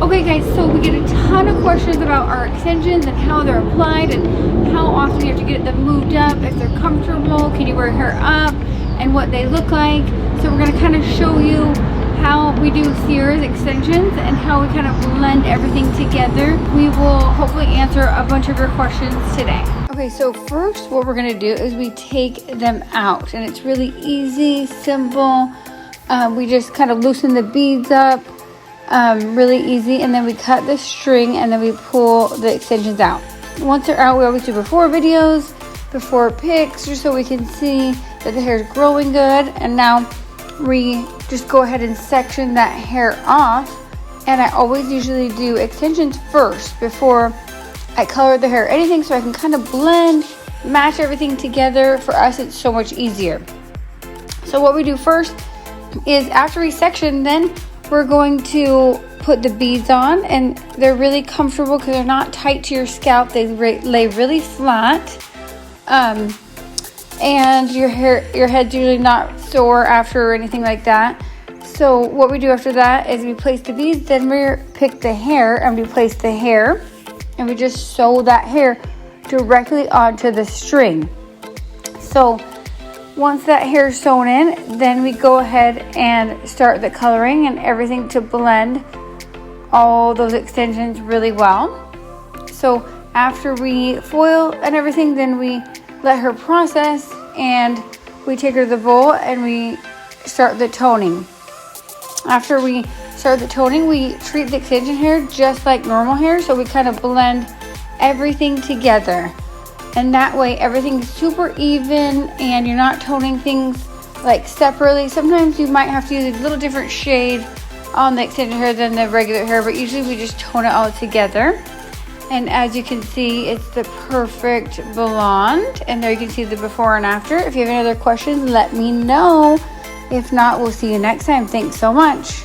Okay guys, so we get a ton of questions about our extensions and how they're applied and how often you have to get them moved up, if they're comfortable, can you wear hair up, and what they look like. So we're going to kind of show you how we do Sierra's extensions and how we kind of blend everything together. We will hopefully answer a bunch of your questions today. Okay, so first what we're going to do is we take them out, and it's really easy, simple. We just kind of loosen the beads up. Really easy, and then we cut the string and then we pull the extensions out. Once they're out, we always do before videos, before pics, just so we can see that the hair is growing good. And now we just go ahead and section that hair off, and I always usually do extensions first before I color the hair or anything, so I can kind of blend, match everything together. For us, it's so much easier. So what we do first is after we section, then we're going to put the beads on, and they're really comfortable because they're not tight to your scalp. They lay really flat, and your head's usually not sore after or anything like that. So what we do after that is we place the beads, then we pick the hair and we place the hair, and we just sew that hair directly onto the string. So once that hair is sewn in, then we go ahead and start the coloring and everything to blend all those extensions really well. So after we foil and everything, then we let her process, and we take her to the bowl and we start the toning. After we start the toning, we treat the extension hair just like normal hair, so we kind of blend everything together. And that way everything's super even and you're not toning things like separately. Sometimes you might have to use a little different shade on the extension hair than the regular hair, but usually we just tone it all together. And as you can see, it's the perfect blonde. And there you can see the before and after. If you have any other questions, let me know. If not, we'll see you next time. Thanks so much.